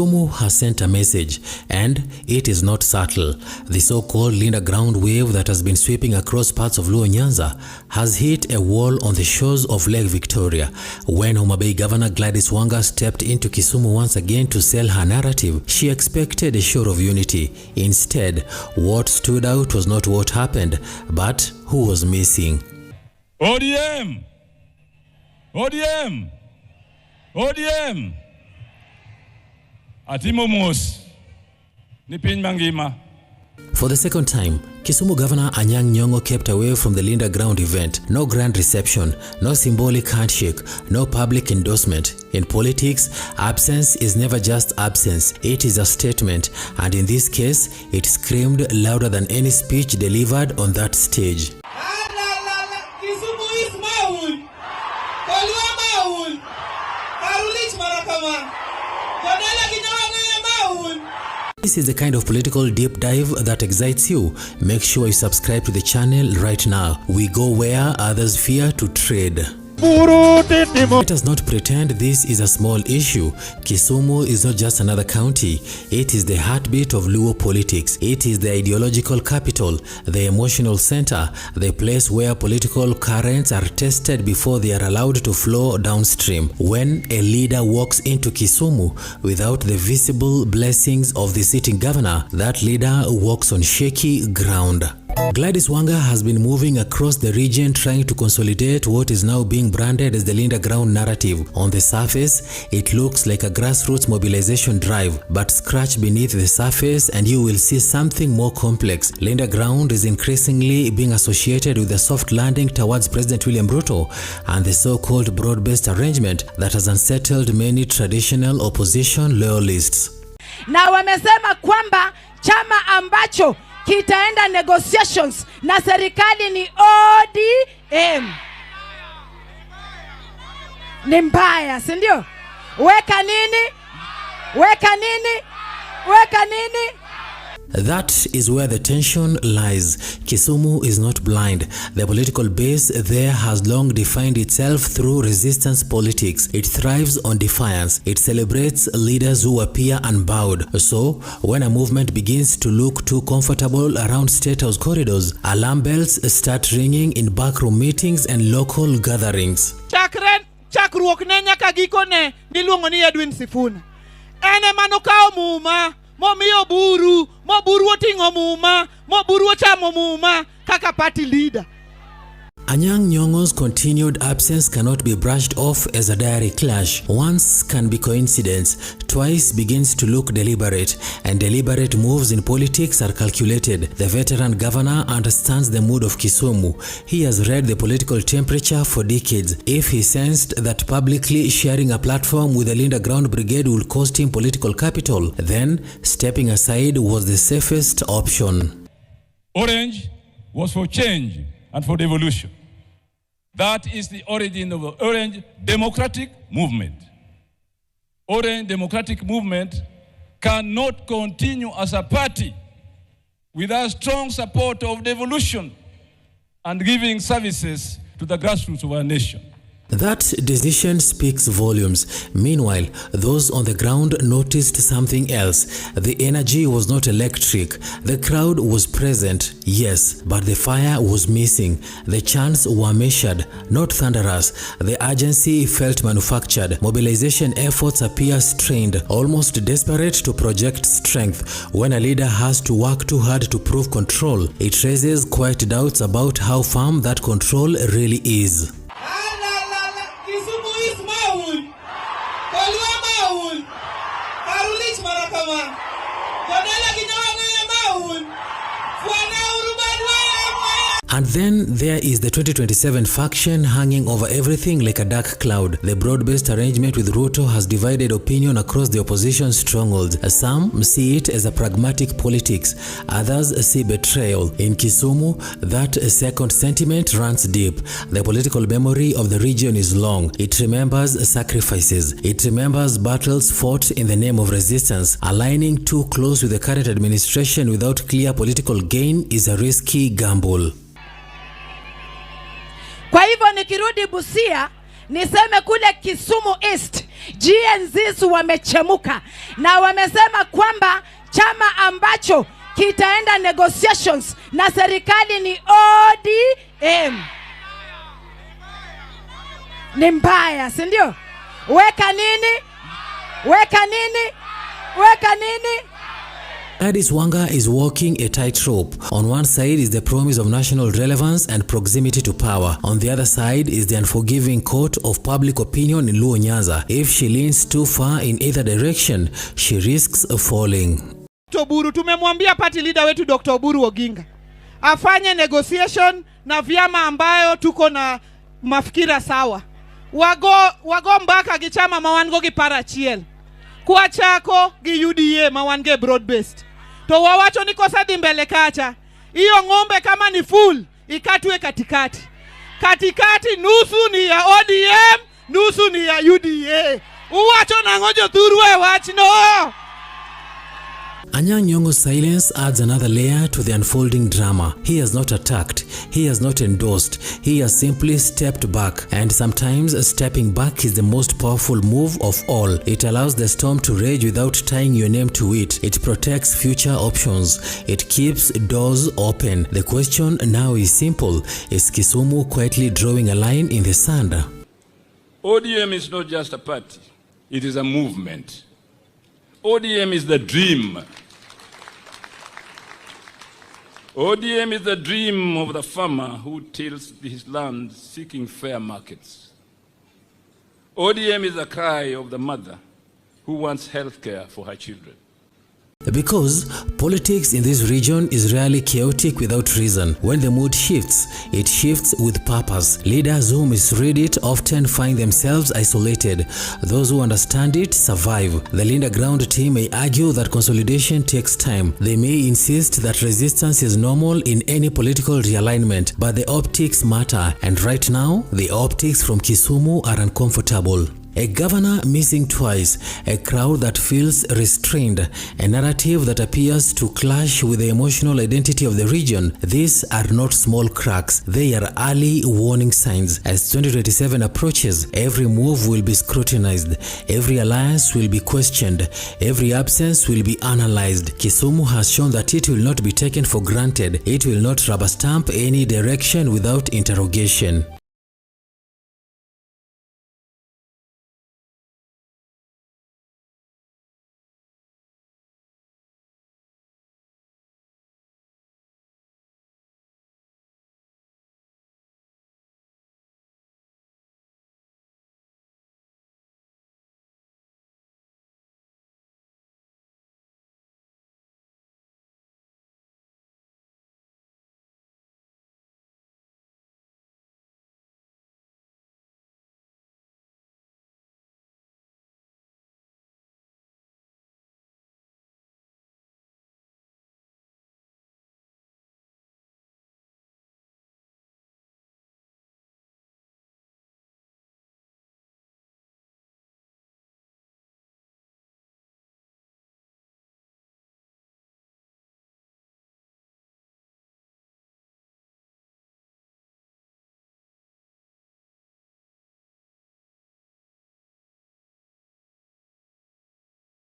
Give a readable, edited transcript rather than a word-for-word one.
Kisumu has sent a message, and it is not subtle. The so-called Linda ground wave that has been sweeping across parts of Luo Nyanza has hit a wall on the shores of Lake Victoria. When Homa Bay Governor Gladys Wanga stepped into Kisumu once again to sell her narrative, she expected a show of unity. Instead, what stood out was not what happened, but who was missing. ODM! ODM! ODM! Atimomos ni piny mangima. For the second time, Kisumu Governor Nyong'o kept away from the Linda Ground event. No grand reception, no symbolic handshake, no public endorsement. In politics, absence is never just absence. It is a statement, and in this case, it screamed louder than any speech delivered on that stage. Kisumu is Maul. Kalua Maul. Karulich Marakama. This is the kind of political deep dive that excites you. Make sure you subscribe to the channel right now. We go where others fear to tread. Let us not pretend this is a small issue. Kisumu is not just another county. It is the heartbeat of Luo politics. It is the ideological capital, the emotional center, the place where political currents are tested before they are allowed to flow downstream. When a leader walks into Kisumu without the visible blessings of the sitting governor, that leader walks on shaky ground. Gladys Wanga has been moving across the region trying to consolidate what is now being branded as the Linda Ground narrative. On the surface, it looks like a grassroots mobilization drive, but scratch beneath the surface and you will see something more complex. Linda Ground is increasingly being associated with a soft landing towards President William Ruto and the so-called broad-based arrangement that has unsettled many traditional opposition loyalists. Na wamesema kwamba chama ambacho kitaenda negotiations na serikali ni ODM. Ni mbaya, si ndio? Weka nini? Weka nini? Weka nini? That is where the tension lies. Kisumu is not blind. The political base there has long defined itself through resistance politics. It thrives on defiance. It celebrates leaders who appear unbowed. So, when a movement begins to look too comfortable around State House corridors, alarm bells start ringing in backroom meetings and local gatherings. Chakruok ne nyaka gikone miluongo ni Edwin Sifuna. Ene manokao muma. Momiyo buru, mo buru oting'o muma, mo buru ochamo muma kaka party leader. Nyong'o's continued absence cannot be brushed off as a diary clash. Once can be coincidence, twice begins to look deliberate, and deliberate moves in politics are calculated. The veteran governor understands the mood of Kisumu. He has read the political temperature for decades. If he sensed that publicly sharing a platform with the Linda Ground Brigade will cost him political capital, then stepping aside was the safest option. Orange was for change and for devolution. That is the origin of the Orange Democratic Movement. Orange Democratic Movement cannot continue as a party without strong support of devolution and giving services to the grassroots of our nation. That decision speaks volumes. Meanwhile, those on the ground noticed something else. The energy was not electric. The crowd was present, yes, but the fire was missing. The chants were measured, not thunderous. The urgency felt manufactured. Mobilization efforts appear strained, almost desperate to project strength. When a leader has to work too hard to prove control, it raises quite doubts about how firm that control really is. And then there is the 2027 faction hanging over everything like a dark cloud. The broad-based arrangement with Ruto has divided opinion across the opposition strongholds. Some see it as a pragmatic politics. Others see betrayal. In Kisumu, that second sentiment runs deep. The political memory of the region is long. It remembers sacrifices. It remembers battles fought in the name of resistance. Aligning too close with the current administration without clear political gain is a risky gamble. Kwa hivyo nikirudi Busia, niseme kule Kisumu East, GNZs wamechemuka na wamesema kwamba chama ambacho kitaenda negotiations na serikali ni ODM. Ni mbaya, si ndio? Weka nini? Weka nini? Weka nini? Gladys Wanga is walking a tightrope. On one side is the promise of national relevance and proximity to power. On the other side is the unforgiving court of public opinion in Luo Nyanza. If she leans too far in either direction, she risks falling. Oburu, tumemwambia party leader wetu Dr. Oburu Oginga afanye negotiation na vyama ambayo tuko na mafikira sawa. Wago mbaka gichama mawango gi parachiel. Kwa chako gi UDA mawange broad based. To wawacho niko sadi mbele kacha. Iyo ngombe kama ni full ikatwe katikati. Katikati nusu ni ya ODM, nusu ni ya UDA. Uwacho na ngojo thurwe wachno. Nyong'o's silence adds another layer to the unfolding drama. He has not attacked, he has not endorsed, he has simply stepped back. And sometimes stepping back is the most powerful move of all. It allows the storm to rage without tying your name to it. It protects future options. It keeps doors open. The question now is simple. Is Kisumu quietly drawing a line in the sand? ODM is not just a party, it is a movement. ODM is the dream. ODM is the dream of the farmer who tills his land seeking fair markets. ODM is the cry of the mother who wants health care for her children. Because politics in this region is rarely chaotic without reason. When the mood shifts, it shifts with purpose. Leaders who misread it often find themselves isolated. Those who understand it survive. The Linda Ground team may argue that consolidation takes time. They may insist that resistance is normal in any political realignment, but the optics matter, and right now, the optics from Kisumu are uncomfortable. A governor missing twice, a crowd that feels restrained, a narrative that appears to clash with the emotional identity of the region. These are not small cracks, they are early warning signs. As 2027 approaches, every move will be scrutinized, every alliance will be questioned, every absence will be analyzed. Kisumu has shown that it will not be taken for granted. It will not rubber stamp any direction without interrogation.